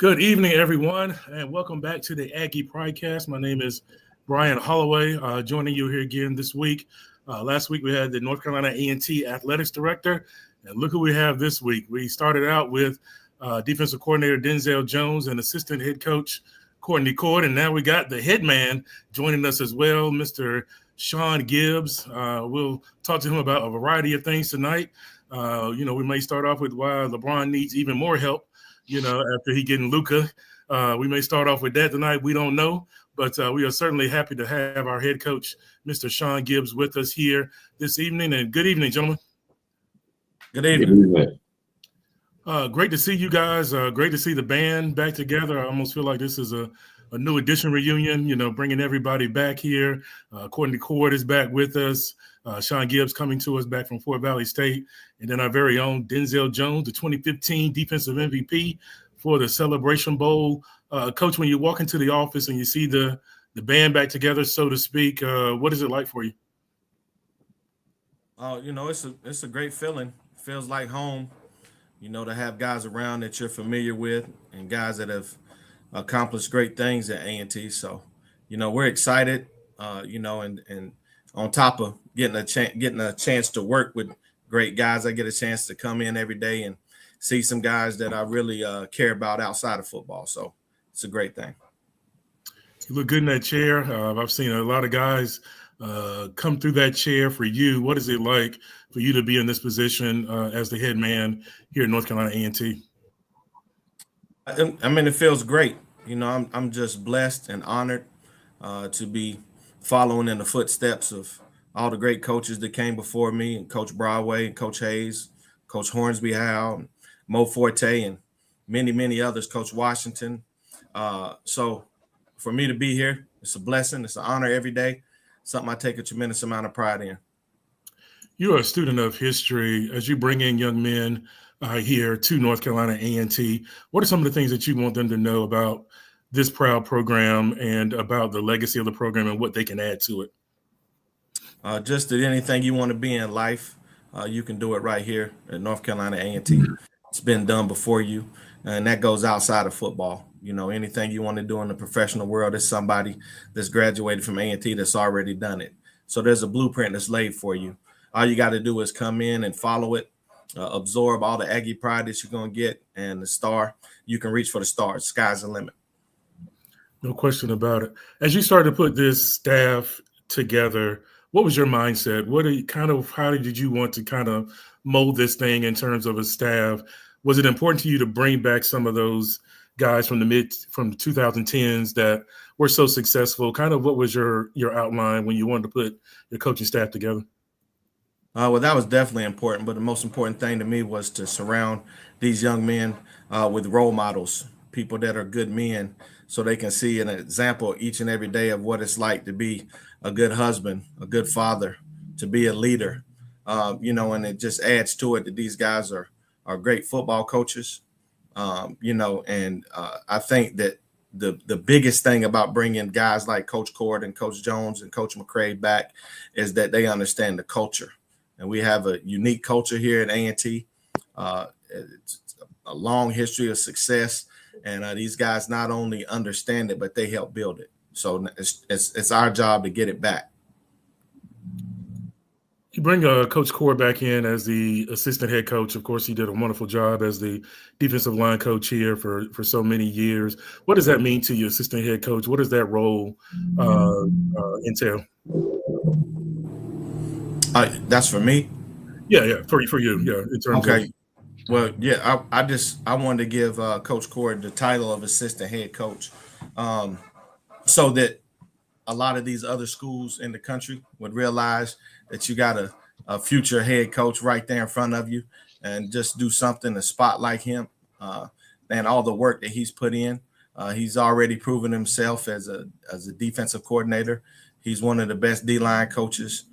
Good evening, everyone, and welcome back to the Aggie Pridecast. My name is Brian Holloway, joining you here again this week. Last week we had the North Carolina A&T Athletics Director, and look who we have this week. We started out with defensive coordinator Denzel Jones and assistant head coach Courtney Cord, and now we got the head man joining us as well, Mr. Sean Gibbs. We'll talk to him about a variety of things tonight. We may start off with why LeBron needs even more help. After he getting Luka, we may start off with that tonight. We don't know, but we are certainly happy to have our head coach, Mr. Sean Gibbs, with us here this evening. And good evening, gentlemen. Good evening. Great to see you guys. Great to see the band back together. I almost feel like this is a new edition reunion, bringing everybody back here. Courtney Cord is back with us. Sean Gibbs coming to us back from Fort Valley State. And then our very own Denzel Jones, the 2015 defensive MVP for the Celebration Bowl. Coach, when you walk into the office and you see the band back together, so to speak, what is it like for you? It's a great feeling. It feels like home, to have guys around that you're familiar with and guys that have accomplished great things at A&T. So, we're excited, and on top of getting a chance to work with great guys, I get a chance to come in every day and see some guys that I really care about outside of football. So it's a great thing. You look good in that chair. I've seen a lot of guys come through that chair for you. What is it like for you to be in this position as the head man here at North Carolina A&T? It feels great. I'm just blessed and honored to be following in the footsteps of all the great coaches that came before me, and Coach Broadway, Coach Hayes, Coach Hornsby Howe, Mo Forte, and many, many others, Coach Washington. So for me to be here, it's a blessing. It's an honor every day, something I take a tremendous amount of pride in. You're a student of history. As you bring in young men here to North Carolina A&T, what are some of the things that you want them to know about this proud program and about the legacy of the program and what they can add to it? Just that anything you want to be in life, you can do it right here at North Carolina A&T. It's been done before you, and that goes outside of football. Anything you want to do in the professional world, is somebody that's graduated from A&T that's already done it. So there's a blueprint that's laid for you. All you got to do is come in and follow it, absorb all the Aggie pride that you're going to get, and the star, you can reach for the stars. Sky's the limit. No question about it. As you started to put this staff together, what was your mindset? How did you want to kind of mold this thing in terms of a staff? Was it important to you to bring back some of those guys from the 2010s that were so successful? Kind of what was your outline when you wanted to put your coaching staff together? Well, that was definitely important, but the most important thing to me was to surround these young men with role models, people that are good men, so they can see an example each and every day of what it's like to be a good husband, a good father, to be a leader, and it just adds to it that these guys are great football coaches, and I think that the biggest thing about bringing guys like Coach Cord and Coach Jones and Coach McCray back is that they understand the culture. And we have a unique culture here at A&T. It's a long history of success. And these guys not only understand it, but they help build it. So it's our job to get it back. You bring Coach Cord back in as the assistant head coach. Of course, he did a wonderful job as the defensive line coach here for so many years. What does that mean to you, assistant head coach? What does that role entail? That's for me? Yeah, for you, yeah. In terms okay. of Well, yeah, I wanted to give Coach Cord the title of assistant head coach, so that a lot of these other schools in the country would realize that you got a future head coach right there in front of you, and just do something to spotlight him and all the work that he's put in. He's already proven himself as a defensive coordinator. He's one of the best D-line coaches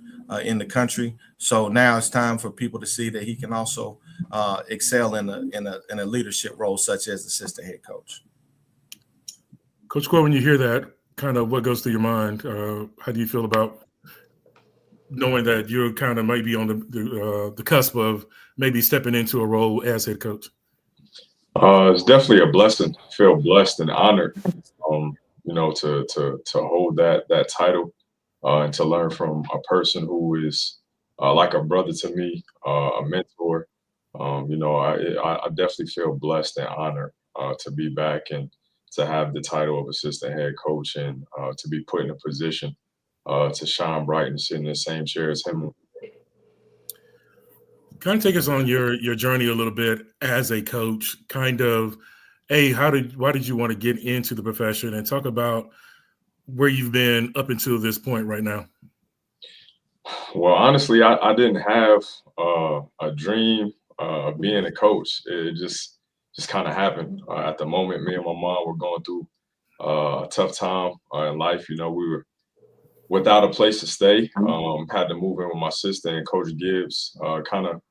in the country. So now it's time for people to see that he can also excel in a leadership role, such as assistant head coach. Coach Cord, when you hear that, kind of what goes through your mind? How do you feel about knowing that you're kind of maybe on the cusp of maybe stepping into a role as head coach? It's definitely a blessing. I feel blessed and honored, to hold that title, and to learn from a person who is like a brother to me, a mentor. I definitely feel blessed and honored to be back and to have the title of assistant head coach and to be put in a position to shine bright and sit in the same chair as him. Kind of take us on your journey a little bit as a coach. Kind of, why did you want to get into the profession, and talk about where you've been up until this point right now? Well, honestly, I didn't have a dream of being a coach. It just kind of happened. At the moment, me and my mom were going through a tough time in life. We were without a place to stay. Had to move in with my sister, and Coach Gibbs kind of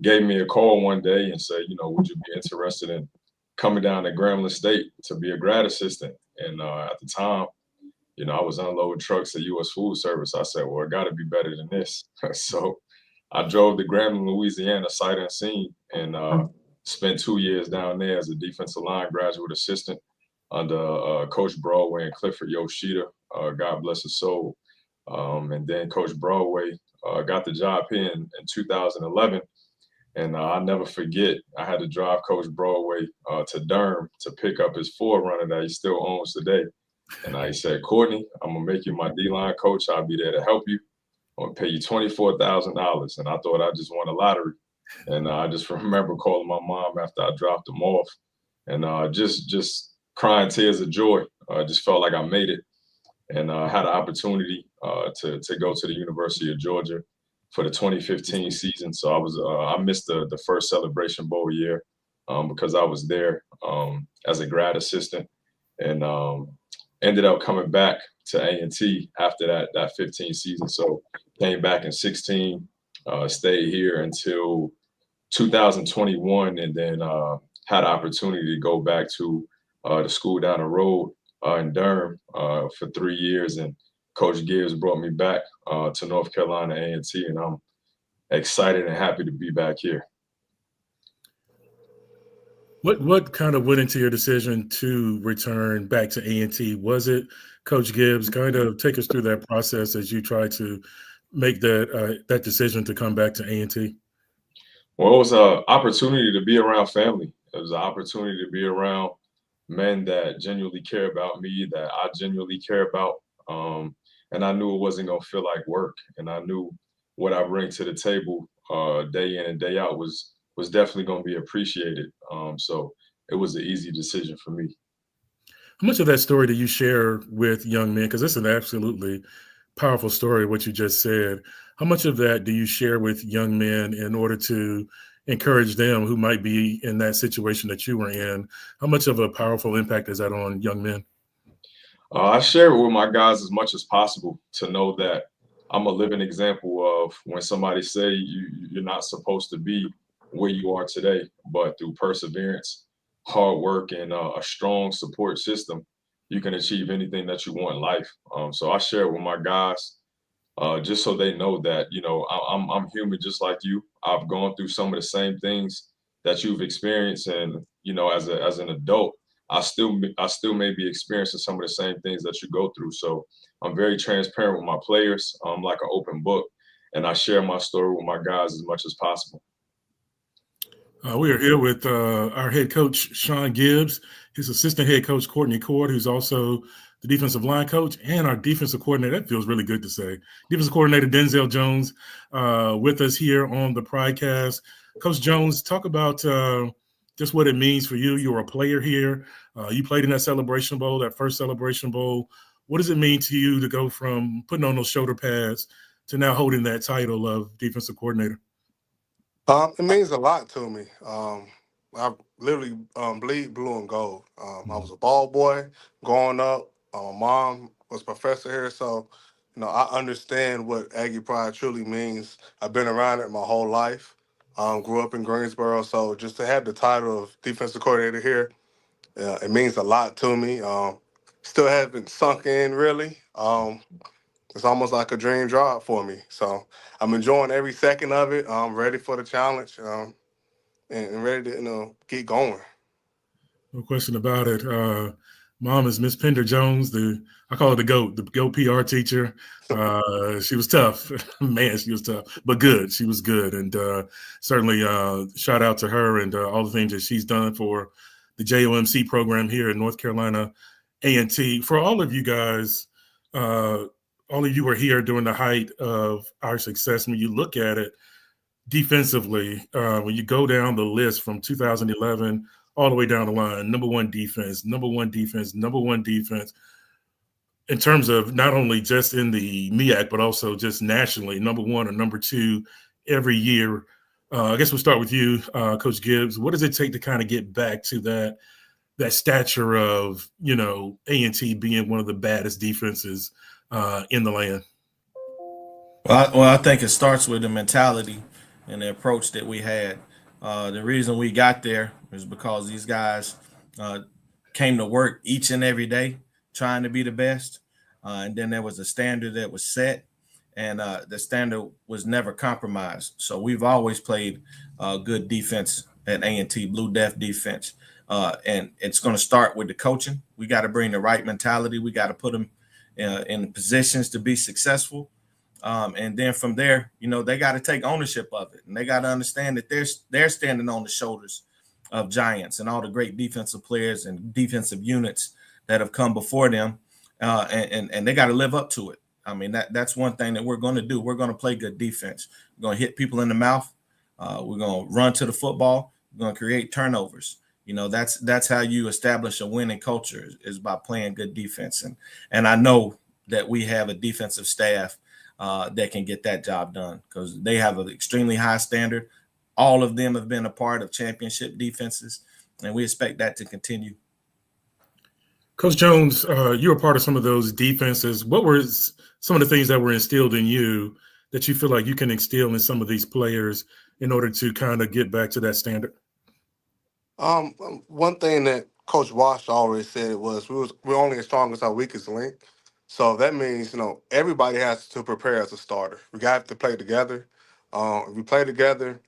gave me a call one day and said, would you be interested in coming down to Grambling State to be a grad assistant? And at the time, I was unloading trucks at U.S. Food Service. I said, well, it got to be better than this. So I drove to Grambling, Louisiana, sight unseen, and spent 2 years down there as a defensive line graduate assistant under Coach Broadway and Clifford Yoshida. God bless his soul. And then Coach Broadway got the job here in 2011. And I'll never forget, I had to drive Coach Broadway to Durham to pick up his Forerunner that he still owns today. And I said, Courtney, I'm going to make you my D-line coach. I'll be there to help you. I'm going to pay you $24,000. And I thought I just won a lottery. And I just remember calling my mom after I dropped him off and just crying tears of joy. Just felt like I made it. And I had an opportunity to go to the University of Georgia for the 2015 season. So I missed the first Celebration Bowl year because I was there as a grad assistant, and ended up coming back to A&T after that 15 season. So came back in 16, stayed here until 2021, and then had an opportunity to go back to the school down the road in Durham for 3 years, and Coach Gibbs brought me back to North Carolina A&T, and I'm excited and happy to be back here. What kind of went into your decision to return back to A&T? Was it Coach Gibbs? Kind of take us through that process as you try to make that decision to come back to A&T. Well, it was an opportunity to be around family. It was an opportunity to be around men that genuinely care about me, that I genuinely care about. And I knew it wasn't going to feel like work. And I knew what I bring to the table day in and day out was definitely going to be appreciated. So it was an easy decision for me. How much of that story do you share with young men? Because it's an absolutely powerful story, what you just said. How much of that do you share with young men in order to encourage them who might be in that situation that you were in? How much of a powerful impact is that on young men? I share it with my guys as much as possible to know that I'm a living example of when somebody say you're not supposed to be where you are today, but through perseverance, hard work, and a strong support system, you can achieve anything that you want in life. So I share it with my guys just so they know that I'm human just like you. I've gone through some of the same things that you've experienced, and as an adult, I still may be experiencing some of the same things that you go through. So I'm very transparent with my players. I'm like an open book, and I share my story with my guys as much as possible. We are here with our head coach, Sean Gibbs, his assistant head coach, Courtney Cord, who's also the defensive line coach, and our defensive coordinator. That feels really good to say. Defensive coordinator, Denzel Jones, with us here on the Pridecast. Coach Jones, talk about just what it means for you. You're a player here. You played in that Celebration Bowl, that first Celebration Bowl. What does it mean to you to go from putting on those shoulder pads to now holding that title of defensive coordinator? It means a lot to me. I literally bleed blue and gold. I was a ball boy growing up. My mom was a professor here, so I understand what Aggie Pride truly means. I've been around it my whole life. Grew up in Greensboro, so just to have the title of defensive coordinator here, it means a lot to me. Still haven't sunk in really. It's almost like a dream job for me. So I'm enjoying every second of it. I'm ready for the challenge and ready to get going. No question about it. Mom is Miss Pender Jones. I call her the GOAT PR teacher. She was tough, man. She was tough, but good. She was good, and certainly shout out to her and all the things that she's done for the JOMC program here in North Carolina A&T. For all of you guys, all of you were here during the height of our success. When you look at it defensively, when you go down the list from 2011 all the way down the line, number one defense, number one defense, number one defense, in terms of not only just in the MEAC, but also just nationally, number one or number two every year. I guess we'll start with you, Coach Gibbs. What does it take to kind of get back to that stature of, A&T being one of the baddest defenses in the land? Well, I think it starts with the mentality and the approach that we had. The reason we got there is because these guys came to work each and every day trying to be the best. And then there was a standard that was set, and the standard was never compromised. So we've always played good defense at A&T, Blue Death defense. And it's going to start with the coaching. We got to bring the right mentality. We got to put them in positions to be successful. And then from there, they got to take ownership of it, and they got to understand that they're standing on the shoulders of giants and all the great defensive players and defensive units that have come before them, and they got to live up to it. I mean, that's one thing that we're going to do. We're going to play good defense. We're going to hit people in the mouth. We're going to run to the football. We're going to create turnovers. That's how you establish a winning culture is by playing good defense. And I know that we have a defensive staff that can get that job done because they have an extremely high standard. All of them have been a part of championship defenses, and we expect that to continue. Coach Jones, you were part of some of those defenses. What were some of the things that were instilled in you that you feel like you can instill in some of these players in order to kind of get back to that standard? One thing that Coach Wash always said was we're only as strong as our weakest link. So that means everybody has to prepare as a starter. We got to play together. If we play together,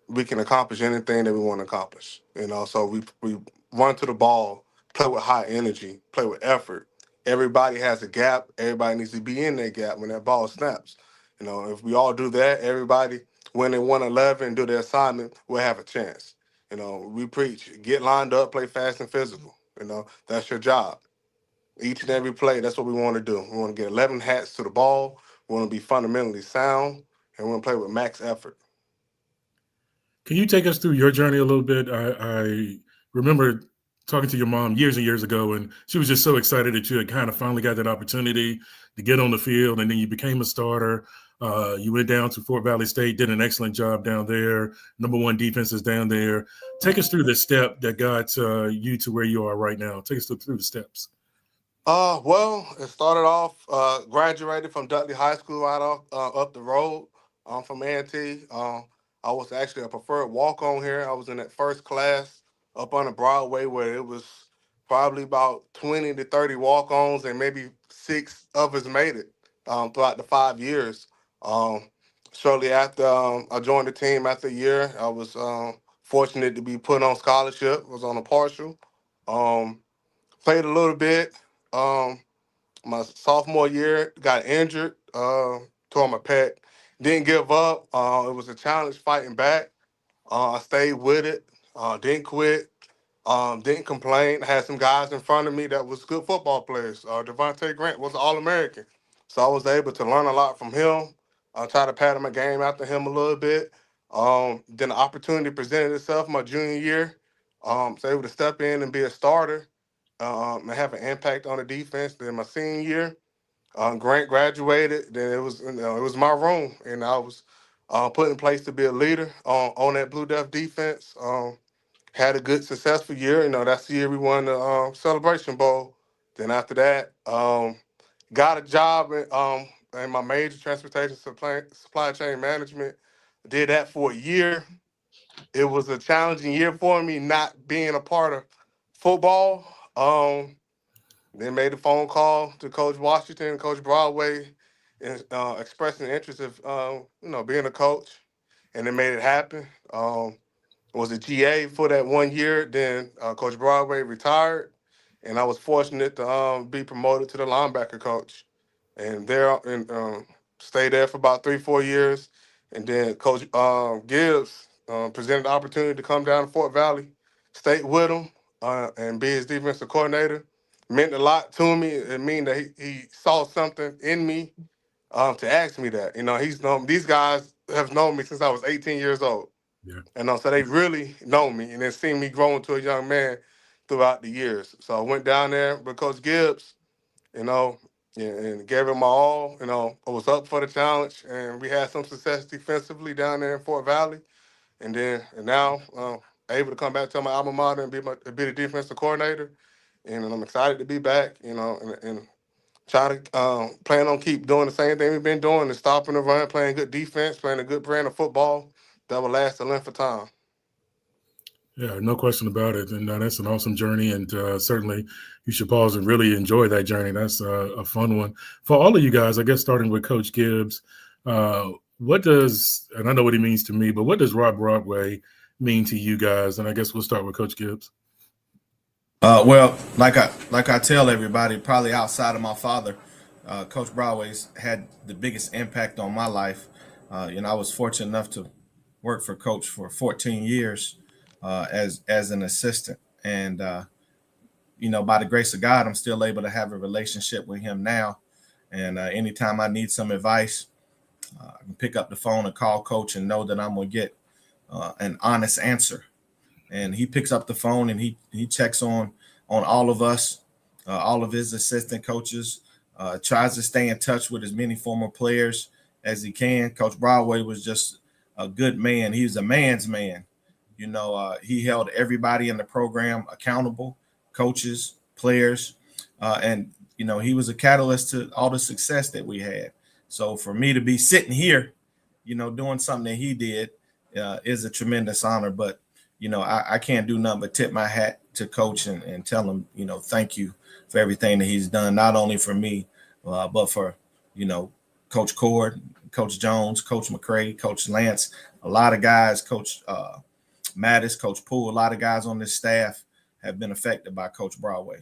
we can accomplish anything that we want to accomplish. So we run to the ball, play with high energy, play with effort. Everybody has a gap. Everybody needs to be in that gap when that ball snaps. If we all do that, everybody when they 111 and do their assignment, we'll have a chance. We preach get lined up, play fast and physical. That's your job. Each and every play, that's what we want to do. We want to get 11 hats to the ball. We want to be fundamentally sound, and we want to play with max effort. Can you take us through your journey a little bit? I remember talking to your mom years and years ago, and she was just so excited that you had kind of finally got that opportunity to get on the field, and then you became a starter. You went down to Fort Valley State, did an excellent job down there. Number one defense is down there. Take us through the step that got you to where you are right now. Take us through the steps. Well, it started off, graduated from Dudley High School up the road from A&T. I was actually a preferred walk-on here. I was in that first class up on the Broadway where it was probably about 20 to 30 walk-ons, and maybe 6 of us made it throughout the 5 years. Shortly after I joined the team after a year, I was fortunate to be put on scholarship. Was on a partial. Played a little bit. My sophomore year, got injured, tore my pec. Didn't give up. It was a challenge fighting back. I stayed with it. Didn't quit. Didn't complain. Had some guys in front of me that was good football players. Devontae Grant was an All-American. So I was able to learn a lot from him. I tried to pattern my game after him a little bit. Then the opportunity presented itself my junior year. So able to step in and be a starter and have an impact on the defense. Then my senior year, Grant graduated. Then it was my room, and I was put in place to be a leader on that Blue Death defense. Had a good, successful year. That's the year we won the Celebration Bowl. Then after that, got a job in my major transportation supply chain management. Did that for a year. It was a challenging year for me, not being a part of football. Then made a phone call to Coach Washington, Coach Broadway, and expressing the interest of being a coach, and they made it happen. was a GA for that 1 year. Then Coach Broadway retired, and I was fortunate to be promoted to the linebacker coach, and stayed there for about 3-4 years. And then Coach Gibbs presented the opportunity to come down to Fort Valley, stayed with him, and be his defensive coordinator. Meant a lot to me. It mean that he saw something in me to ask me that. These guys have known me since I was 18 years old. Yeah. And so they really know me and then seen me grow into a young man throughout the years. So I went down there with Coach Gibbs, and gave it my all. I was up for the challenge, and we had some success defensively down there in Fort Valley. And now able to come back to my alma mater and be the defensive coordinator. And I'm excited to be back, and try to plan on keep doing the same thing we've been doing, and stopping the run, playing good defense, playing a good brand of football that will last a length of time. Yeah, no question about it. And that's an awesome journey. And certainly you should pause and really enjoy that journey. That's a fun one. For all of you guys, I guess starting with Coach Gibbs, what does, and I know what he means to me, but what does Rob Broadway mean to you guys? And I guess we'll start with Coach Gibbs. Well, like I tell everybody, probably outside of my father, Coach Broadway's had the biggest impact on my life. I was fortunate enough to work for Coach for 14 years as an assistant, and by the grace of God, I'm still able to have a relationship with him now. And anytime I need some advice, I can pick up the phone and call Coach and know that I'm gonna get an honest answer. And he picks up the phone and he checks on all of us, all of his assistant coaches, tries to stay in touch with as many former players as he can. Coach Broadway was just a good man. He was a man's man. He held everybody in the program accountable, coaches, players, and he was a catalyst to all the success that we had. So for me to be sitting here, doing something that he did is a tremendous honor. But I can't do nothing but tip my hat to Coach and tell him, thank you for everything that he's done, not only for me, but for, Coach Cord, Coach Jones, Coach McCray, Coach Lance, a lot of guys, Coach Mattis, Coach Poole, a lot of guys on this staff have been affected by Coach Broadway.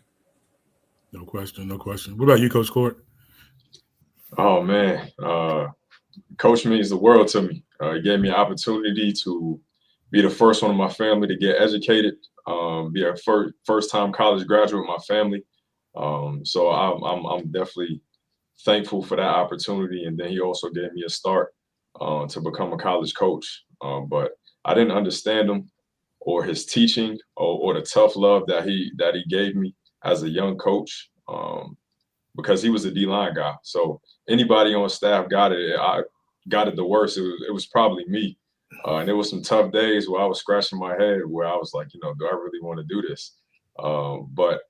No question. What about you, Coach Cord? Oh, man. Coach means the world to me. He gave me an opportunity to be the first one in my family to get educated, be a first-time college graduate with my family. So I'm definitely thankful for that opportunity. And then he also gave me a start to become a college coach. But I didn't understand him or his teaching or the tough love that he gave me as a young coach, because he was a D-line guy. So anybody on staff got it. I got it the worst. It was probably me. And there was some tough days where I was scratching my head, where I was like, do I really want to do this? But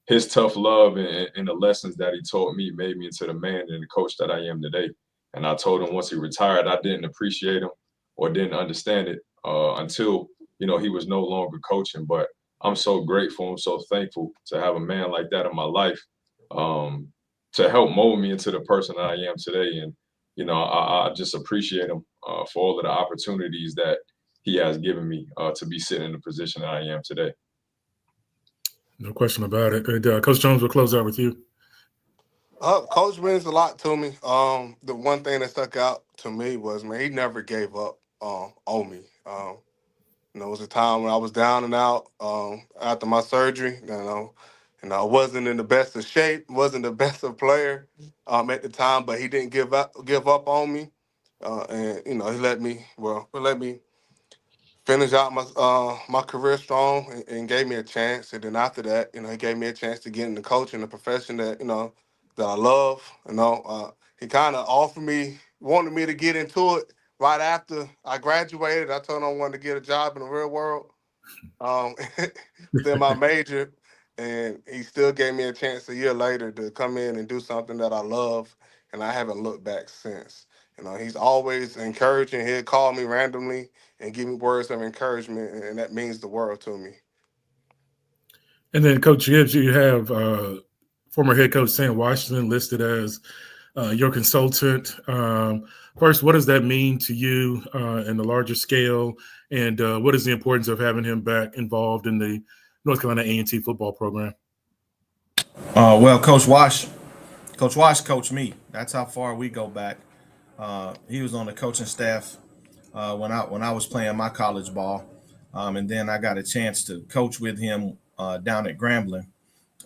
his tough love and the lessons that he taught me made me into the man and the coach that I am today. And I told him once he retired, I didn't appreciate him or didn't understand it until, he was no longer coaching. But I'm so grateful. I'm so thankful to have a man like that in my life to help mold me into the person that I am today. And, I just appreciate him for all of the opportunities that he has given me to be sitting in the position that I am today. No question about it. And, Coach Jones, we'll close out with you. Coach means a lot to me. The one thing that stuck out to me was, man, he never gave up on me. It was a time when I was down and out after my surgery. And I wasn't in the best of shape, wasn't the best of player at the time, but he didn't give up on me. And he let me finish out my career strong and gave me a chance. And then after that, he gave me a chance to get into coaching, the profession that that I love. He kind of wanted me to get into it right after I graduated. I told him I wanted to get a job in the real world, within my major, and he still gave me a chance a year later to come in and do something that I love, and I haven't looked back since. He's always encouraging. He'll call me randomly and give me words of encouragement, and that means the world to me. And then, Coach Gibbs, you have former head coach Sam Washington listed as your consultant. First, what does that mean to you in the larger scale? And what is the importance of having him back involved in the North Carolina A&T football program? Well, Coach Wash coached me. That's how far we go back. He was on the coaching staff when I was playing my college ball, and then I got a chance to coach with him down at Grambling,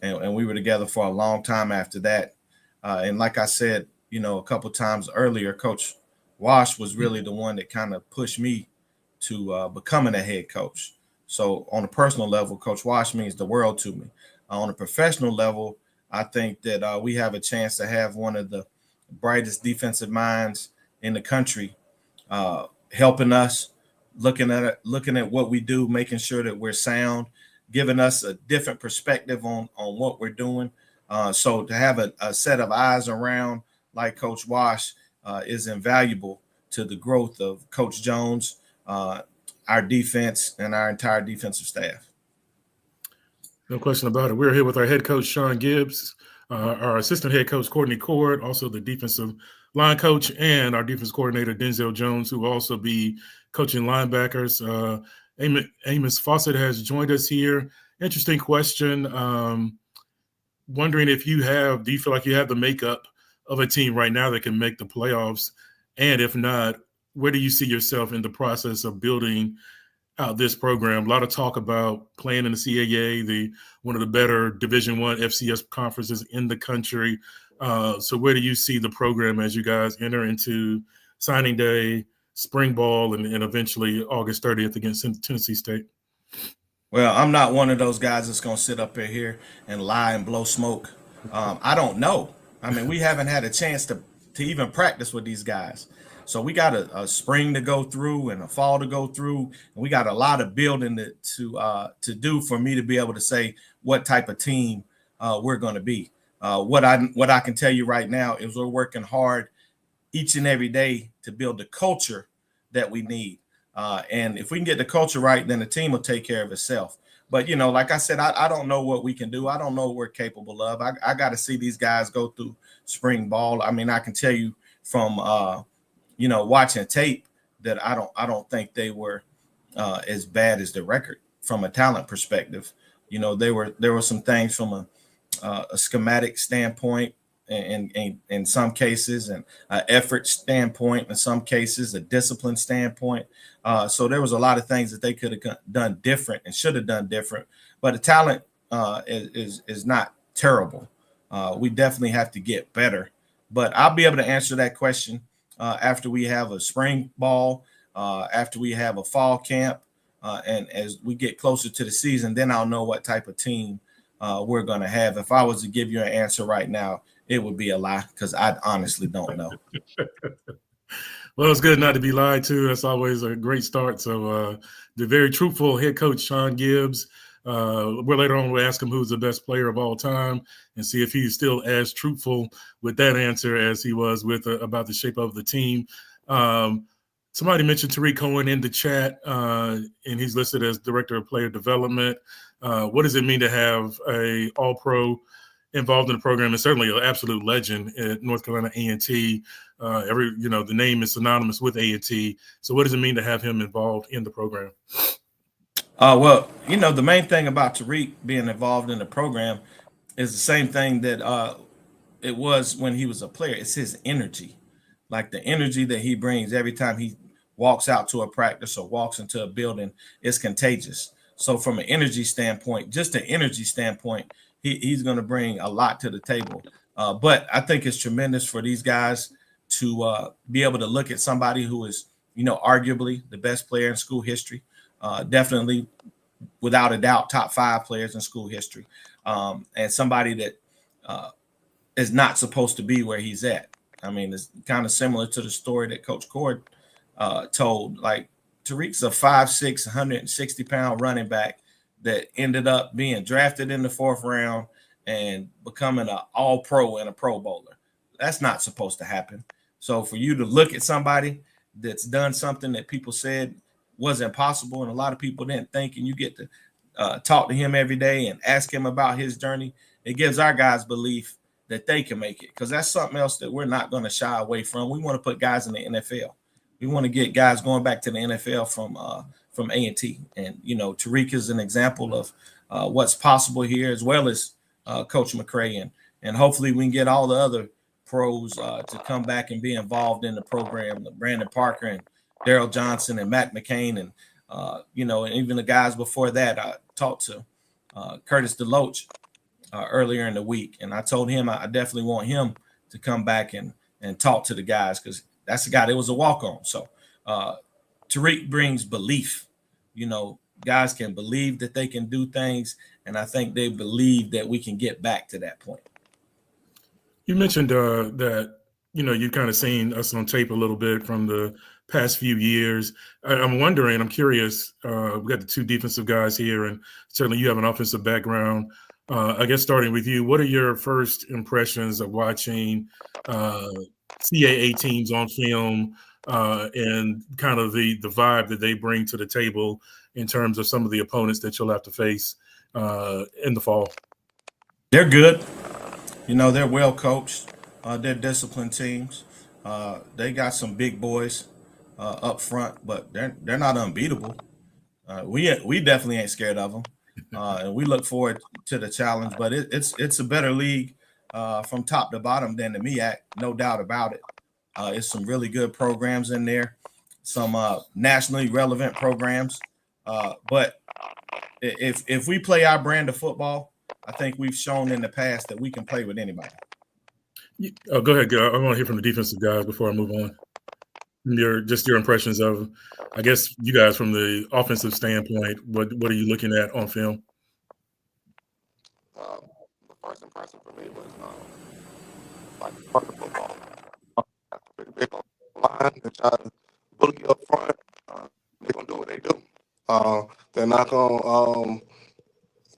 and we were together for a long time after that. And like I said, a couple times earlier, Coach Wash was really the one that kind of pushed me to becoming a head coach. So on a personal level, Coach Wash means the world to me. On a professional level, I think that we have a chance to have one of the brightest defensive minds in the country helping us, looking at what we do, making sure that we're sound, giving us a different perspective on what we're doing. So to have a set of eyes around like Coach Wash is invaluable to the growth of Coach Jones, our defense, and our entire defensive staff. No question about it. We're here with our head coach, Sean Gibbs, our assistant head coach, Courtney Cord, also the defensive line coach, and our defense coordinator, Denzel Jones, who will also be coaching linebackers. Amos Fawcett has joined us here. Interesting question. Wondering if do you feel like you have the makeup of a team right now that can make the playoffs? And if not, where do you see yourself in the process of building out this program? A lot of talk about playing in the CAA, one of the better Division I FCS conferences in the country. So where do you see the program as you guys enter into signing day, spring ball, and eventually August 30th against Tennessee State? Well, I'm not one of those guys that's going to sit up here and lie and blow smoke. I don't know. I mean, we haven't had a chance to even practice with these guys. So we got a spring to go through and a fall to go through. And we got a lot of building to do for me to be able to say what type of team we're going to be. What I can tell you right now is we're working hard each and every day to build the culture that we need. And if we can get the culture right, then the team will take care of itself. But, like I said, I don't know what we can do. I don't know what we're capable of. I got to see these guys go through spring ball. I mean, I can tell you from, watching tape that I don't think they were as bad as the record from a talent perspective. There were some things from a schematic standpoint and in some cases, and an effort standpoint in some cases, a discipline standpoint. So there was a lot of things that they could have done different and should have done different. But the talent is not terrible. We definitely have to get better. But I'll be able to answer that question after we have a spring ball, after we have a fall camp, and as we get closer to the season, then I'll know what type of team we're going to have. If I was to give you an answer right now, it would be a lie because I honestly don't know. Well, it's good not to be lied to. That's always a great start. So the very truthful head coach, Sean Gibbs, we're later on we'll ask him who's the best player of all time and see if he's still as truthful with that answer as he was with about the shape of the team. Somebody mentioned Tariq Cohen in the chat, and he's listed as Director of Player Development. What does it mean to have a All-Pro involved in the program? And certainly an absolute legend at North Carolina A&T. The name is synonymous with A&T. So what does it mean to have him involved in the program? Well, the main thing about Tariq being involved in the program is the same thing that it was when he was a player. It's his energy. Like the energy that he brings every time he walks out to a practice or walks into a building is contagious. So from an energy standpoint, he's going to bring a lot to the table. But I think it's tremendous for these guys to be able to look at somebody who is, arguably the best player in school history, definitely without a doubt, top 5 players in school history, and somebody that is not supposed to be where he's at. I mean, it's kind of similar to the story that Coach Cord told. Like Tariq's a 5'6", 160-pound running back that ended up being drafted in the 4th round and becoming an All-Pro and a Pro Bowler. That's not supposed to happen. So for you to look at somebody that's done something that people said wasn't possible and a lot of people didn't think, and you get to talk to him every day and ask him about his journey, it gives our guys belief that they can make it, because that's something else that we're not going to shy away from. We want to put guys in the NFL. We want to get guys going back to the NFL from A&T. And, you know, Tariq is an example of what's possible here, as well as Coach McCray. And hopefully we can get all the other pros to come back and be involved in the program, Brandon Parker and Daryl Johnson and Matt McCain. And, you know, and even the guys before that. I talked to Curtis DeLoach earlier in the week, and I told him I definitely want him to come back and talk to the guys, because that's the guy that was a walk-on. So Tariq brings belief. You know, guys can believe that they can do things, and I think they believe that we can get back to that point. You mentioned that, you know, you kind of seen us on tape a little bit from the past few years. I'm wondering, I'm curious, we got the two defensive guys here, and certainly you have an offensive background. I guess starting with you, what are your first impressions of watching CAA teams on film and kind of the vibe that they bring to the table in terms of some of the opponents that you'll have to face in the fall? They're good. You know, they're well coached. They're disciplined teams. They got some big boys up front, but they're not unbeatable. We definitely ain't scared of them, and we look forward to the challenge. But it's a better league from top to bottom than the MEAC, no doubt about it. It's some really good programs in there, some nationally relevant programs. But if we play our brand of football, I think we've shown in the past that we can play with anybody. Oh, go ahead. I want to hear from the defensive guys before I move on. Your impressions of, I guess, you guys from the offensive standpoint. What are you looking at on film? The first impression for me was like the football. Pretty big line. They try to bully up front. They're gonna do what they do. They're not gonna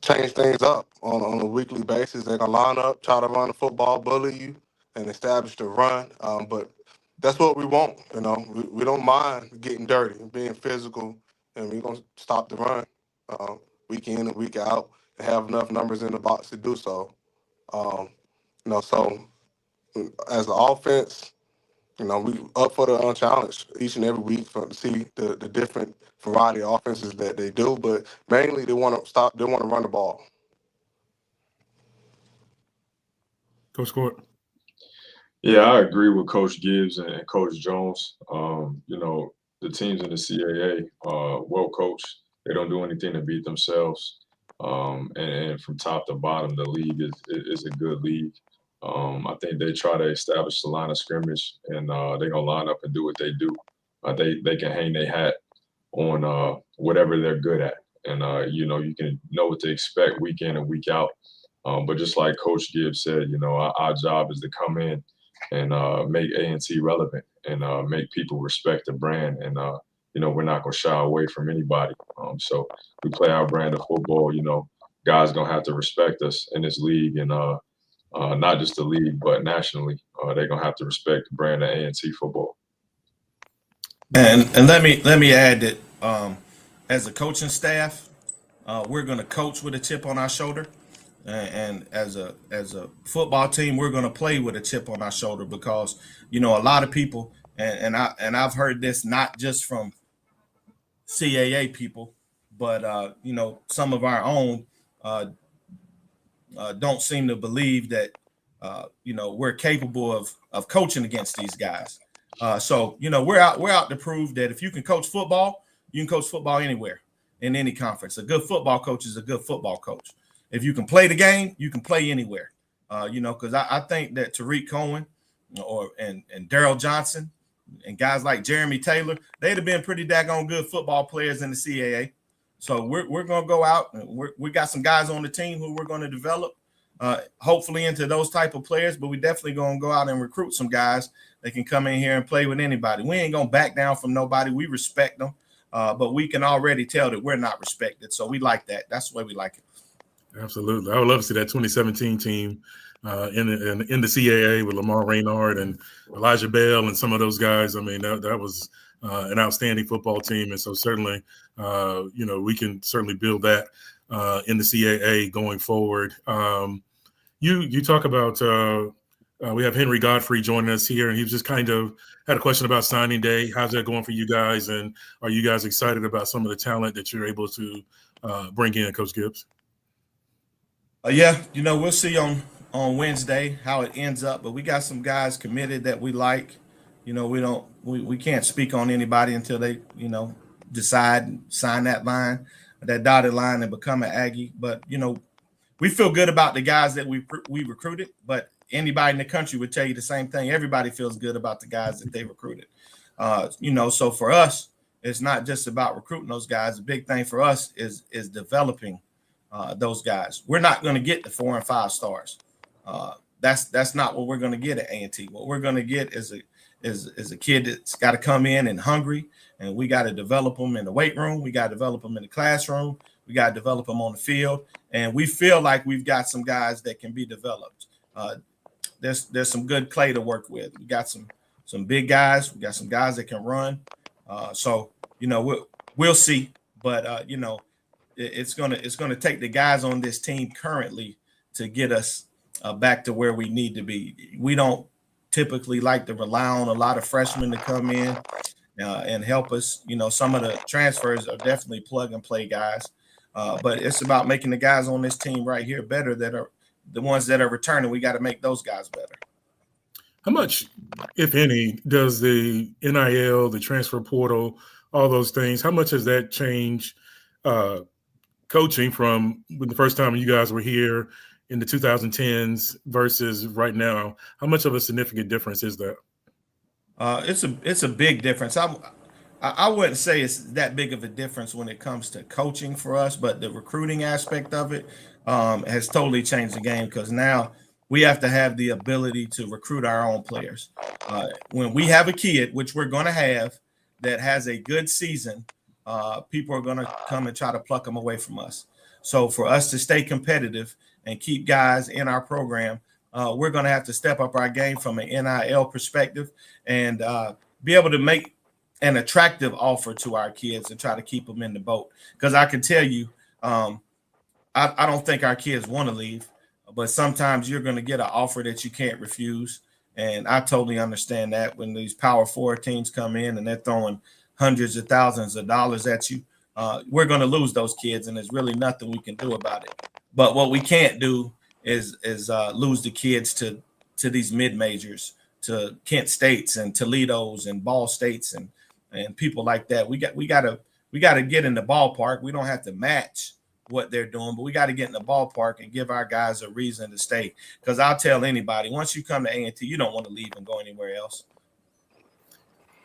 change things up on a weekly basis. They're gonna line up, try to run the football, bully you, and establish the run. But that's what we want. You know, we don't mind getting dirty and being physical, and we're gonna stop the run week in and week out and have enough numbers in the box to do so. You know, so as the offense, you know, we up for the challenge each and every week to see the different variety of offenses that they do, but mainly they want to run the ball. Coach Court. Yeah, I agree with Coach Gibbs and Coach Jones. You know, the teams in the CAA well coached. They don't do anything to beat themselves. And from top to bottom, the league is a good league. I think they try to establish the line of scrimmage, and they're gonna line up and do what they do. They can hang their hat on whatever they're good at, and you know, you can know what to expect week in and week out. But just like Coach Gibbs said, you know, our job is to come in and make A&T relevant and make people respect the brand. And you know, we're not gonna shy away from anybody. So we play our brand of football. You know, guys gonna have to respect us in this league, and not just the league, but nationally, they're gonna have to respect the brand of A&T football. And let me add that as a coaching staff, we're going to coach with a chip on our shoulder, and as a football team, we're going to play with a chip on our shoulder, because you know, a lot of people, and I've heard this not just from CAA people, but you know, some of our own don't seem to believe that you know, we're capable of coaching against these guys. So you know, we're out to prove that if you can coach football, you can coach football anywhere in any conference. A good football coach is a good football coach. If you can play the game, you can play anywhere. You know, because I think that Tariq Cohen and Daryl Johnson and guys like Jeremy Taylor, they'd have been pretty daggone good football players in the CAA. So we're gonna go out, and we got some guys on the team who we're going to develop, hopefully into those type of players. But we definitely gonna go out and recruit some guys that can come in here and play with anybody. We ain't gonna back down from nobody. We respect them, but we can already tell that we're not respected. So we like that. That's the way we like it. Absolutely. I would love to see that 2017 team in the CAA with Lamar Raynard and Elijah Bell and some of those guys. I mean, that was an outstanding football team. And so certainly, you know, we can certainly build that in the CAA going forward. You talk about we have Henry Godfrey joining us here, and he was just kind of had a question about signing day. How's that going for you guys, and are you guys excited about some of the talent that you're able to bring in, Coach Gibbs? Yeah, we'll see on Wednesday how it ends up, but we got some guys committed that we like. We can't speak on anybody until they decide and sign that dotted line and become an Aggie. But we feel good about the guys that we recruited, but anybody in the country would tell you the same thing. Everybody feels good about the guys that they recruited. So for us, it's not just about recruiting those guys. The big thing for us is developing those guys. We're not going to get the 4 and 5 stars. That's not what we're going to get at A&T. What we're going to get is a kid that's got to come in and hungry, and we got to develop them in the weight room. We got to develop them in the classroom. We got to develop them on the field, and we feel like we've got some guys that can be developed. There's some good clay to work with. We got some big guys. We got some guys that can run. So we'll see, but it's gonna take the guys on this team currently to get us back to where we need to be. We don't typically like to rely on a lot of freshmen to come in and help us. Some of the transfers are definitely plug and play guys, but it's about making the guys on this team right here better, that are the ones that are returning. We got to make those guys better. How much, if any, does the NIL, the transfer portal, all those things, how much has that changed coaching from the first time you guys were here in the 2010s versus right now? How much of a significant difference is that? It's a big difference. I wouldn't say it's that big of a difference when it comes to coaching for us, but the recruiting aspect of it has totally changed the game, because now we have to have the ability to recruit our own players. When we have a kid, which we're going to have, that has a good season, people are going to come and try to pluck them away from us. So for us to stay competitive and keep guys in our program, we're going to have to step up our game from an NIL perspective and be able to make an attractive offer to our kids and try to keep them in the boat. Because I can tell you, I don't think our kids want to leave, but sometimes you're going to get an offer that you can't refuse. And I totally understand that when these Power 4 teams come in and they're throwing hundreds of thousands of dollars at you, we're going to lose those kids, and there's really nothing we can do about it. But what we can't do is lose the kids to these mid-majors, to Kent States and Toledo's and Ball States and people like that. We got to get in the ballpark. We don't have to match what they're doing, but we got to get in the ballpark and give our guys a reason to stay. Because I'll tell anybody, once you come to A&T, you don't want to leave and go anywhere else.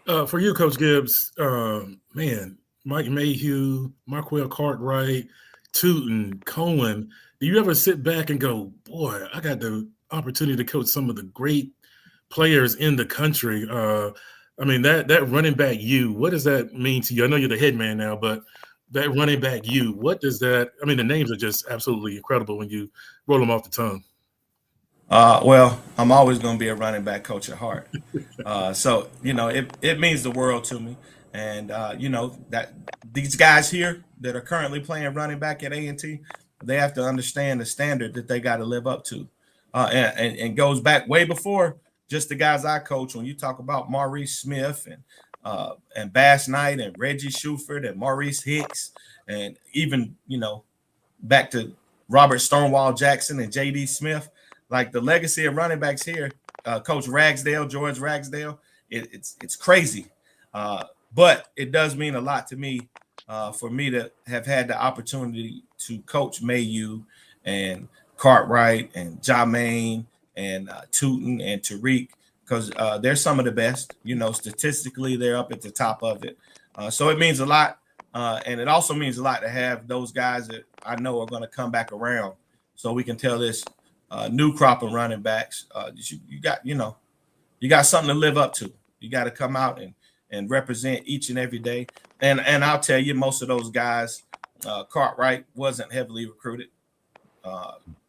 For you, Coach Gibbs, man, Mike Mayhew, Marquell Cartwright, Tootin, Cohen, do you ever sit back and go, boy, I got the opportunity to coach some of the great players in the country? That running back you, what does that mean to you? I know you're the head man now, but that running back you, what does that – the names are just absolutely incredible when you roll them off the tongue. Well, I'm always going to be a running back coach at heart. So, it means the world to me. And, that these guys here that are currently playing running back at A&T, they have to understand the standard that they got to live up to. And goes back way before just the guys I coach. When you talk about Maurice Smith and Bass Knight and Reggie Shuford and Maurice Hicks, and even, back to Robert Stonewall Jackson and J.D. Smith, like the legacy of running backs here, Coach Ragsdale, George Ragsdale, it's crazy. But it does mean a lot to me for me to have had the opportunity to coach Mayhew and Cartwright and Jermaine and Tootin and Tariq, because they're some of the best. Statistically, they're up at the top of it. So it means a lot. And it also means a lot to have those guys that I know are going to come back around, so we can tell this new crop of running backs, you got something to live up to. You got to come out and represent each and every day. And I'll tell you, most of those guys, Cartwright wasn't heavily recruited.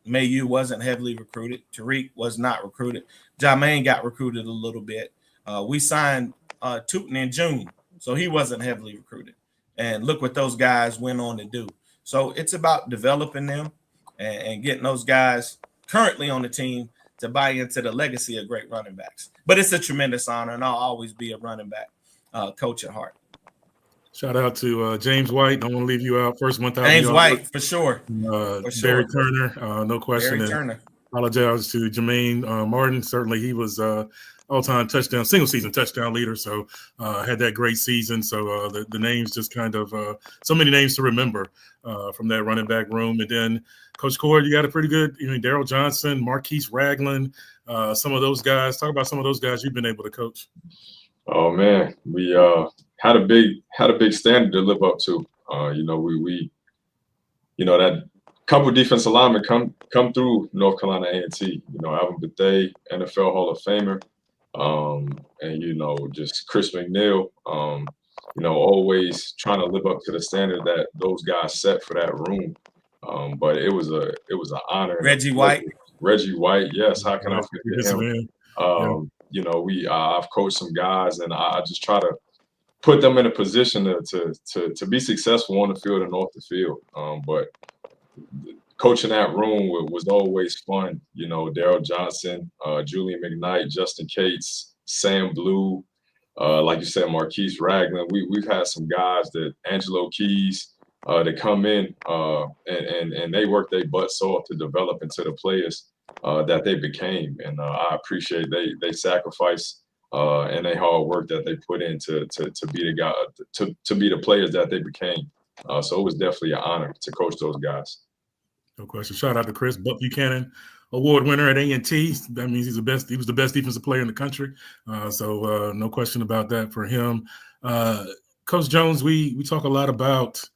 Mayhew wasn't heavily recruited. Tariq was not recruited. Jermaine got recruited a little bit. We signed Tootin in June, so he wasn't heavily recruited. And look what those guys went on to do. So it's about developing them and getting those guys currently on the team to buy into the legacy of great running backs. But it's a tremendous honor, and I'll always be a running back coach at heart. Shout out to James White. Don't want to leave you out. First 1,000 James yards. White, for sure. Barry Turner, no question. Barry Turner. Apologize to Jermaine Martin. Certainly he was all-time single-season touchdown leader, so had that great season. So the names just kind of so many names to remember from that running back room. And then Coach Cord, you got a pretty good, Daryl Johnson, Marquise Ragland, some of those guys. Talk about some of those guys you've been able to coach. Oh man, we had a big standard to live up to. We that couple defensive linemen come through North Carolina A&T. Alvin Bethea, NFL Hall of Famer, and just Chris McNeil. Always trying to live up to the standard that those guys set for that room. But it was an honor. Reggie White, yes. How can I forget him? I've coached some guys, and I just try to put them in a position to be successful on the field and off the field. But coaching that room was always fun. Daryl Johnson, Julian McKnight, Justin Cates, Sam Blue, like you said, Marquise Ragland. We've had some guys that Angelo Keys that come in and they work their butts off to develop into the players that they became. And I appreciate they sacrifice and they hard work that they put in to be the guy to be the players that they became. So it was definitely an honor to coach those guys. No question. Shout out to Chris Buchanan, award winner at A&T. That means he was the best defensive player in the country. So no question about that for him. Coach Jones, we talk a lot about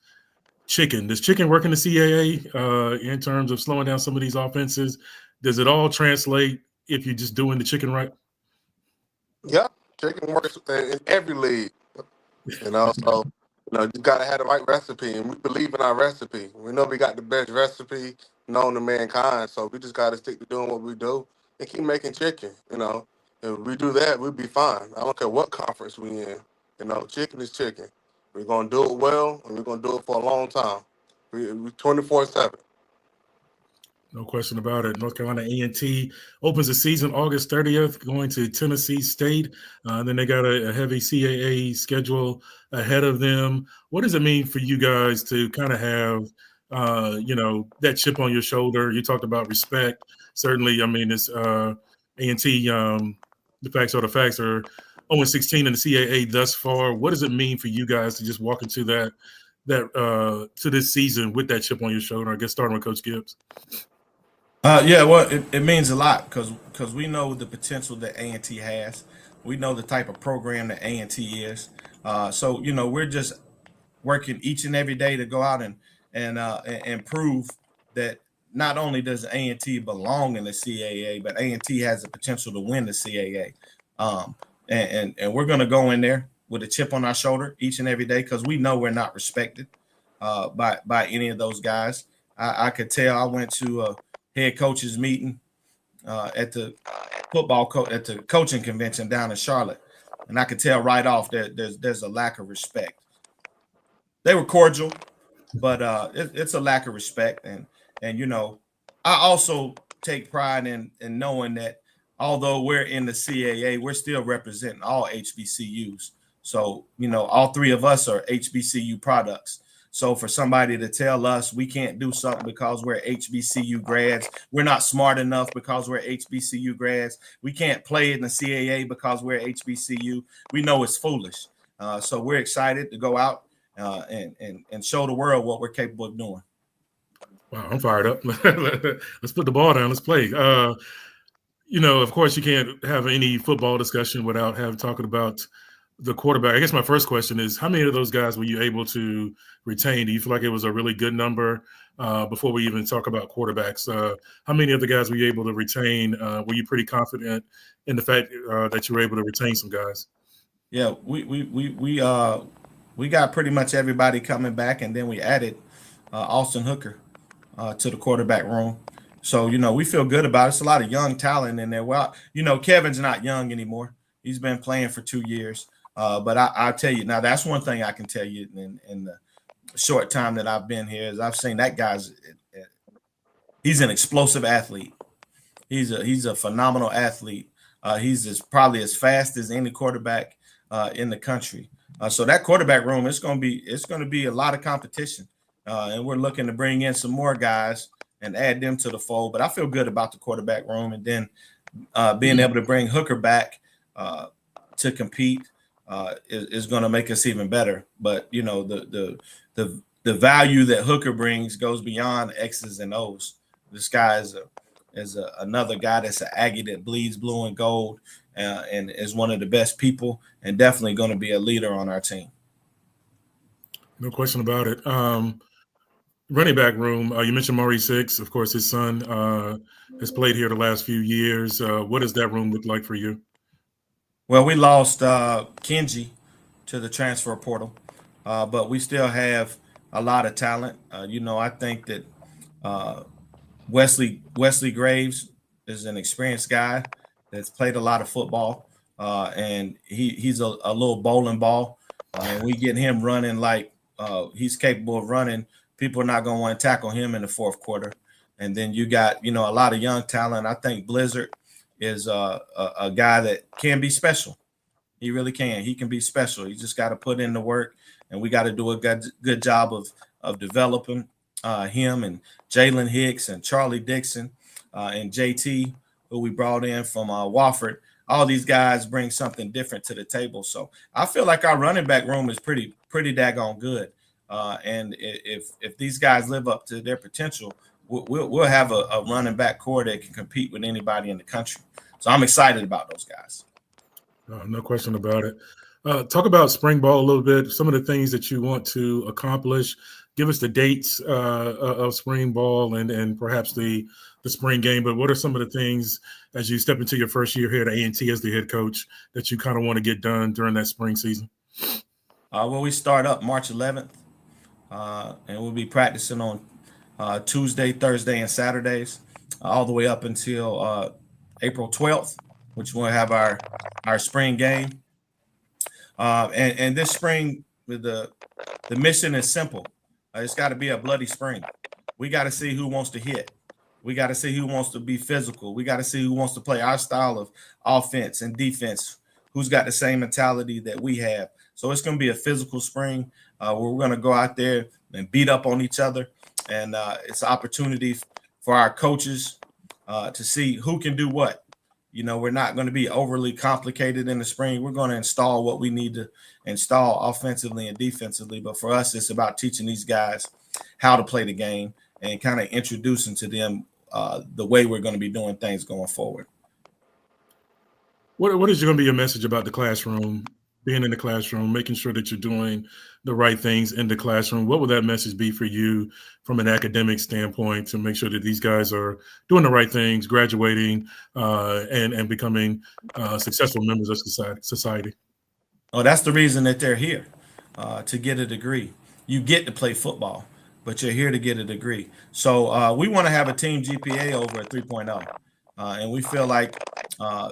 chicken. Does chicken work in the CAA in terms of slowing down some of these offenses? Does it all translate if you're just doing the chicken right? Yeah, chicken works in every league. So you got to have the right recipe, and we believe in our recipe. We know we got the best recipe known to mankind, so we just got to stick to doing what we do and keep making chicken. If we do that, we'll be fine. I don't care what conference we in. Chicken is chicken. We're gonna do it well, and we're gonna do it for a long time. We 24/7. No question about it. North Carolina A&T opens the season August 30th, going to Tennessee State. Then they got a heavy CAA schedule ahead of them. What does it mean for you guys to kind of have, that chip on your shoulder? You talked about respect. Certainly, I mean, it's A&T, the facts are 0-16 in the CAA thus far. What does it mean for you guys to just walk into that to this season with that chip on your shoulder? I guess starting with Coach Gibbs. It means a lot because we know the potential that A&T has. We know the type of program that A&T is. So we're just working each and every day to go out and prove that not only does A&T belong in the CAA, but A&T has the potential to win the CAA. And we're going to go in there with a chip on our shoulder each and every day because we know we're not respected by any of those guys. I could tell. I went to a head coaches meeting at the at the coaching convention down in Charlotte, and I could tell right off that there's a lack of respect. They were cordial, but it's a lack of respect, and I also take pride in knowing that although we're in the CAA, we're still representing all HBCUs. So all three of us are HBCU products. So for somebody to tell us we can't do something because we're HBCU grads, we're not smart enough because we're HBCU grads, we can't play in the CAA because we're HBCU, we know it's foolish. So we're excited to go out and show the world what we're capable of doing. Wow, I'm fired up. Let's put the ball down. Let's play. Of course, you can't have any football discussion without talking about the quarterback. I guess my first question is, how many of those guys were you able to retain? Do you feel like it was a really good number before we even talk about quarterbacks? How many of the guys were you able to retain? Were you pretty confident in the fact that you were able to retain some guys? Yeah, we got pretty much everybody coming back, and then we added Austin Hooker to the quarterback room. So, we feel good about it. It's a lot of young talent in there. Well, Kevin's not young anymore. He's been playing for 2 years. But I'll tell you now, that's one thing I can tell you in the short time that I've been here is I've seen that he's an explosive athlete. He's a phenomenal athlete. He's probably as fast as any quarterback in the country. So that quarterback room, it's going to be a lot of competition, and we're looking to bring in some more guys and add them to the fold. But I feel good about the quarterback room, and then being able to bring Hooker back to compete is going to make us even better. But you know, the value that Hooker brings goes beyond X's and O's. This guy is another guy that's an Aggie that bleeds blue and gold, and is one of the best people, and definitely going to be a leader on our team. No question about it. Running back room, you mentioned Maurice Hicks. Of course, his son has played here the last few years. What does that room look like for you? Well, we lost Kenji to the transfer portal, but we still have a lot of talent. You know, I think that Wesley Graves is an experienced guy that's played a lot of football, and he's a little bowling ball. And we get him running like he's capable of running. People are not going to want to tackle him in the fourth quarter. And then you got, you know, a lot of young talent. I think Blizzard is a guy that can be special. He really can. He can be special. He just got to put in the work, and we got to do a good job of developing him, and Jalen Hicks and Charlie Dixon and JT, who we brought in from Wofford. All these guys bring something different to the table. So I feel like our running back room is pretty daggone good. And if these guys live up to their potential, we'll have a running back core that can compete with anybody in the country. So I'm excited about those guys. No question about it. Talk about spring ball a little bit, some of the things that you want to accomplish. Give us the dates of spring ball and perhaps the spring game. But what are some of the things as you step into your first year here at A&T as the head coach that you kind of want to get done during that spring season? Well, we start up March 11th, and we'll be practicing on Tuesday, Thursday, and Saturdays, all the way up until April 12th, which we'll have our spring game. And this spring, the mission is simple. It's got to be a bloody spring. We got to see who wants to hit. We got to see who wants to be physical. We got to see who wants to play our style of offense and defense, who's got the same mentality that we have. So it's going to be a physical spring where we're going to go out there and beat up on each other. And it's an opportunity for our coaches to see who can do what. You know, we're not going to be overly complicated in the spring. We're going to install what we need to install offensively and defensively. But for us, it's about teaching these guys how to play the game and kind of introducing to them the way we're going to be doing things going forward. What is going to be your message about the classroom, being in the classroom, making sure that you're doing the right things in the classroom? What would that message be for you from an academic standpoint to make sure that these guys are doing the right things, graduating, and becoming successful members of society? Oh, that's the reason that they're here, to get a degree. You get to play football, but you're here to get a degree. So we want to have a team GPA over a 3.0. And we feel like,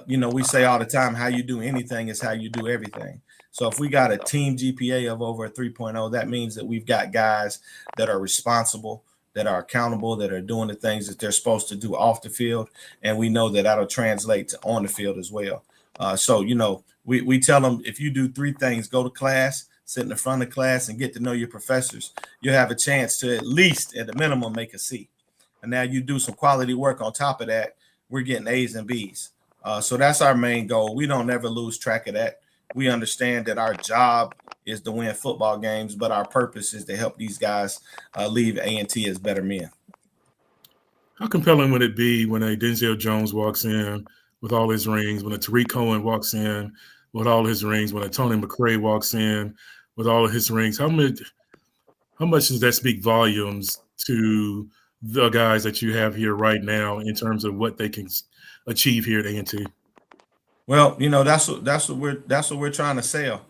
you know, we say all the time, how you do anything is how you do everything. So if we got a team GPA of over a 3.0, that means that we've got guys that are responsible, that are accountable, that are doing the things that they're supposed to do off the field. And we know that that'll translate to on the field as well. So, you know, we tell them, if you do three things: go to class, sit in the front of class, and get to know your professors, you'll have a chance to at least, at the minimum, make a C. And now you do some quality work on top of that, we're getting A's and B's. So that's our main goal. We don't ever lose track of that. We understand that our job is to win football games, but our purpose is to help these guys leave A&T as better men. How compelling would it be when a Denzel Jones walks in with all his rings, when a Tariq Cohen walks in with all his rings, when a Tony McRae walks in with all of his rings? How much does that speak volumes to the guys that you have here right now in terms of what they can achieve here at A&T? Well, you know, that's what we're trying to sell.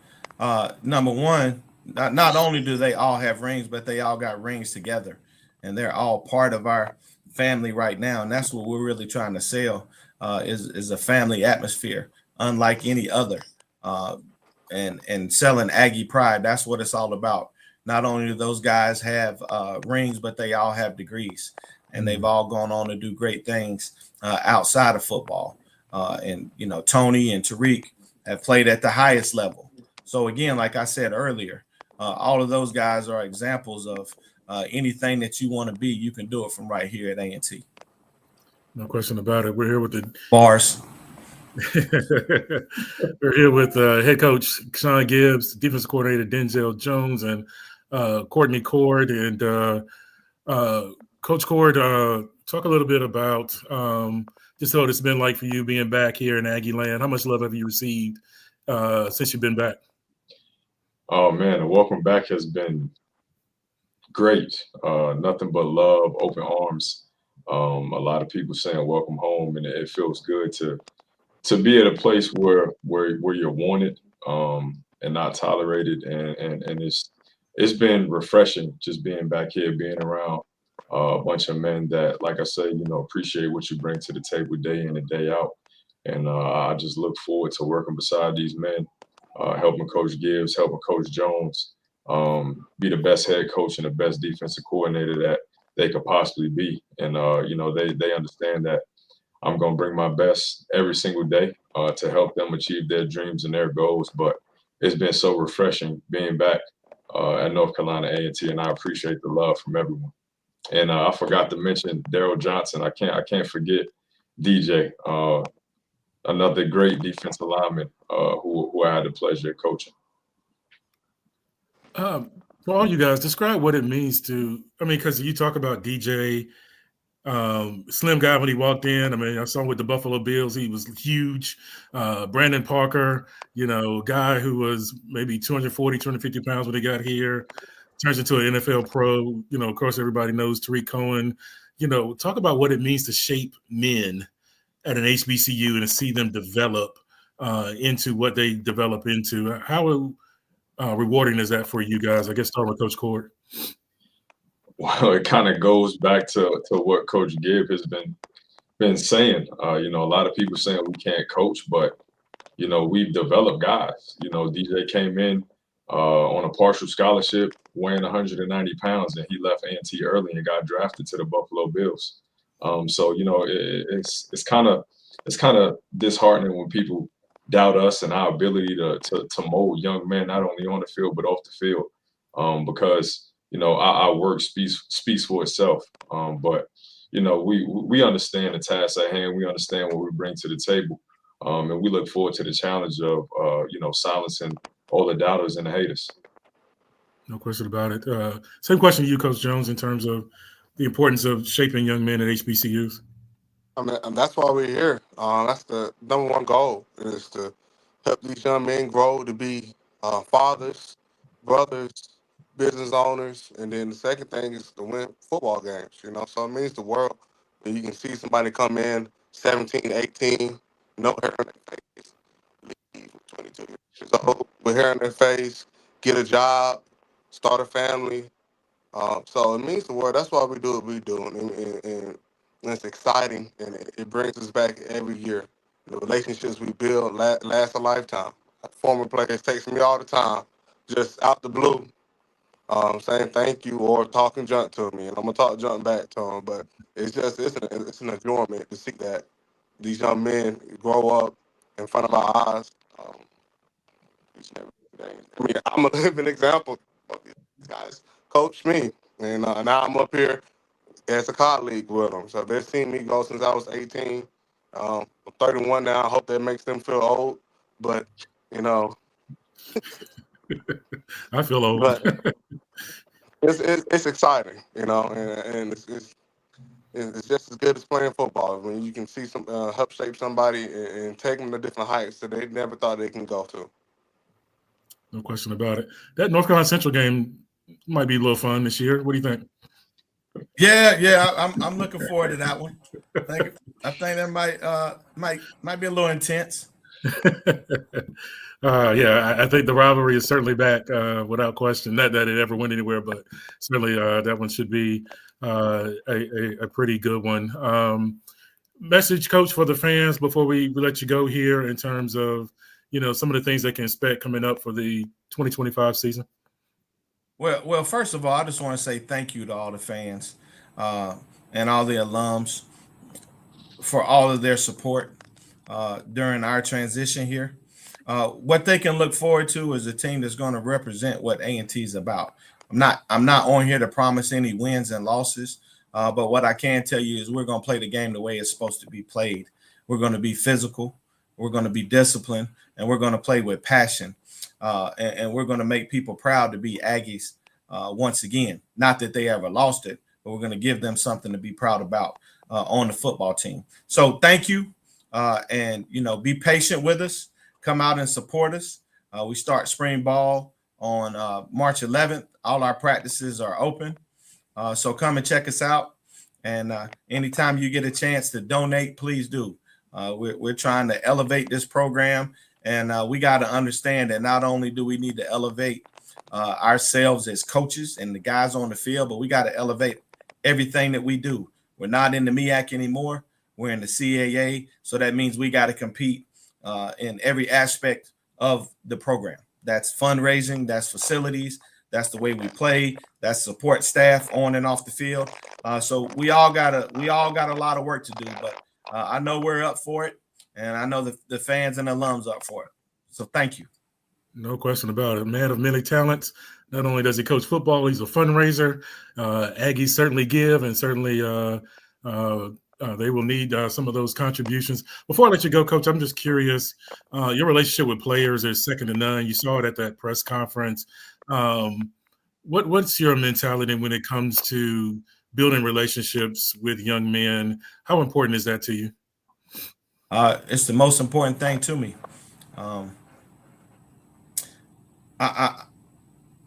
Number one, not only do they all have rings, but they all got rings together, and they're all part of our family right now. And that's what we're really trying to sell, is a family atmosphere, unlike any other. And selling Aggie pride, that's what it's all about. Not only do those guys have rings, but they all have degrees. and they've all gone on to do great things outside of football. And Tony and Tariq have played at the highest level. So again, like I said earlier, all of those guys are examples of anything that you want to be, you can do it from right here at A&T. No question about it. We're here with the bars. We're here with head coach Sean Gibbs, defensive coordinator Denzel Jones, and Courtney Cord. And Coach Cord, talk a little bit about just what it's been like for you being back here in Aggie land. How much love have you received since you've been back? Oh man, the welcome back has been great. Nothing but love, open arms. A lot of people saying welcome home, and it feels good to be at a place where you're wanted and not tolerated, and it's been refreshing just being back here, being around a bunch of men that, like I say, appreciate what you bring to the table day in and day out. And I just look forward to working beside these men, helping Coach Gibbs, helping Coach Jones be the best head coach and the best defensive coordinator that they could possibly be. And they understand that I'm going to bring my best every single day to help them achieve their dreams and their goals. But it's been so refreshing being back at North Carolina A&T, and I appreciate the love from everyone. And I forgot to mention Daryl Johnson. I can't forget DJ, another great defensive lineman who I had the pleasure of coaching. For all you guys, describe what it means because you talk about DJ, slim guy when he walked in. I saw him with the Buffalo Bills. He was huge. Brandon Parker, guy who was maybe 240, 250 pounds when he got here, turns into an NFL pro. Of course, everybody knows Tariq Cohen. Talk about what it means to shape men at an HBCU and to see them develop into what they develop into. How rewarding is that for you guys? I guess start with Coach Cord. Well, it kind of goes back to what Coach Gibb has been saying. A lot of people saying we can't coach, but we've developed guys. DJ came in on a partial scholarship, weighing 190 pounds, and he left A&T early and got drafted to the Buffalo Bills. So it's kind of disheartening when people doubt us and our ability to mold young men, not only on the field but off the field, because our work speaks for itself. But we understand the task at hand. We understand what we bring to the table, and we look forward to the challenge of silencing all the doubters and the haters. No question about it. Same question to you, Coach Jones, in terms of the importance of shaping young men at HBCUs. That's why we're here. That's the number one goal, is to help these young men grow to be fathers, brothers, business owners. And then the second thing is to win football games, So it means the world when you can see somebody come in 17, 18, no hair on their face, leave 22 years old with hair on their face, get a job, start a family. So it means the world. That's why we do what we do. And it's exciting, and it brings us back every year. The relationships we build last a lifetime. Former players text me all the time, just out the blue, saying thank you or talking junk to me, and I'm gonna talk junk back to them. But it's an enjoyment to see that these young men grow up in front of our eyes. Each and every day. I'm a living example of these guys. Coach me, and now I'm up here as a colleague with them. So they've seen me go since I was 18. I'm 31 now. I hope that makes them feel old, but I feel old. But it's exciting, and it's just as good as playing football when you can see some help shape somebody and take them to different heights that they never thought they can go to. No question about it. That North Carolina Central game might be a little fun this year. What do you think? Yeah, I'm looking forward to that one. I think that might be a little intense. I think the rivalry is certainly back without question. Not that it ever went anywhere, but certainly that one should be a pretty good one. Message, Coach, for the fans before we let you go here in terms of some of the things they can expect coming up for the 2025 season. Well, first of all, I just want to say thank you to all the fans. and all the alums for all of their support during our transition here. What they can look forward to is a team that's going to represent what A&T is about. I'm not on here to promise any wins and losses, but what I can tell you is we're going to play the game the way it's supposed to be played. We're going to be physical, we're going to be disciplined, and we're going to play with passion. And we're going to make people proud to be Aggies once again. Not that they ever lost it, but we're going to give them something to be proud about on the football team. So thank you, and be patient with us. Come out and support us. We start spring ball on March 11th. All our practices are open, so come and check us out. And anytime you get a chance to donate, please do. We're trying to elevate this program. And we got to understand that not only do we need to elevate ourselves as coaches and the guys on the field, but we got to elevate everything that we do. We're not in the MEAC anymore. We're in the CAA. So that means we got to compete in every aspect of the program. That's fundraising, that's facilities, that's the way we play, that's support staff on and off the field. So we all got a lot of work to do, but I know we're up for it. And I know the fans and alums up for it. So thank you. No question about it. Man of many talents. Not only does he coach football, he's a fundraiser. Aggies certainly give, and certainly they will need some of those contributions. Before I let you go, Coach, I'm just curious. Your relationship with players is second to none. You saw it at that press conference. What's your mentality when it comes to building relationships with young men? How important is that to you? It's the most important thing to me. I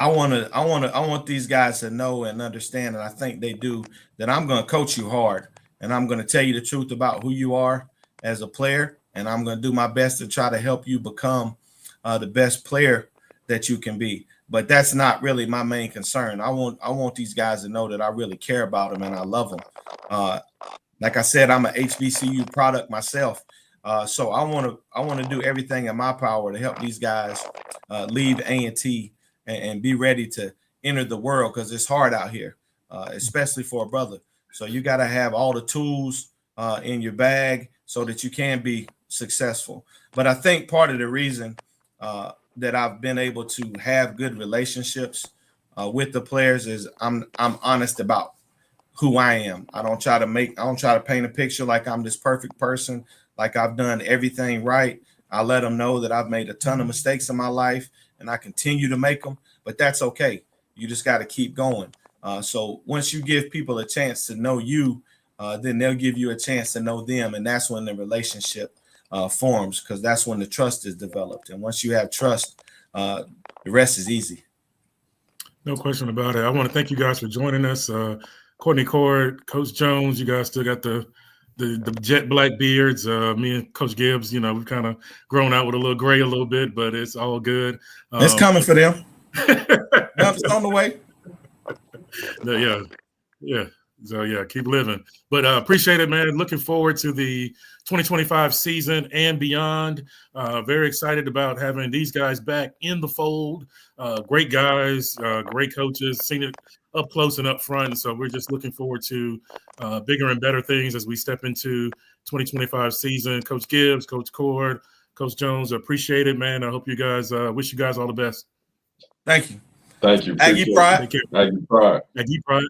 want these guys to know and understand, and I think they do, that I'm going to coach you hard, and I'm going to tell you the truth about who you are as a player, and I'm going to do my best to try to help you become the best player that you can be. But that's not really my main concern. I want these guys to know that I really care about them and I love them. Like I said, I'm an HBCU product myself. So I want to do everything in my power to help these guys leave A&T and be ready to enter the world, because it's hard out here, especially for a brother. So you got to have all the tools in your bag so that you can be successful. But I think part of the reason that I've been able to have good relationships with the players is I'm honest about who I am. I don't try to paint a picture like I'm this perfect person, like I've done everything right. I let them know that I've made a ton of mistakes in my life and I continue to make them, but that's okay. You just got to keep going. So once you give people a chance to know you, then they'll give you a chance to know them. And that's when the relationship forms, because that's when the trust is developed. And once you have trust, the rest is easy. No question about it. I want to thank you guys for joining us. Courtney Cord, Coach Jones, you guys still got the jet black beards. Me and Coach Gibbs, we've kind of grown out with a little gray a little bit, but it's all good. It's coming for them. It's on the way. Yeah. So, yeah, keep living. But appreciate it, man. Looking forward to the 2025 season and beyond. Very excited about having these guys back in the fold. Great guys, great coaches, seen it up close and up front. So we're just looking forward to bigger and better things as we step into 2025 season. Coach Gibbs, Coach Cord, Coach Jones, appreciate it, man. I hope you guys wish you guys all the best. Thank you. Thank you. Aggie Pride. Aggie Pride. Aggie Pride.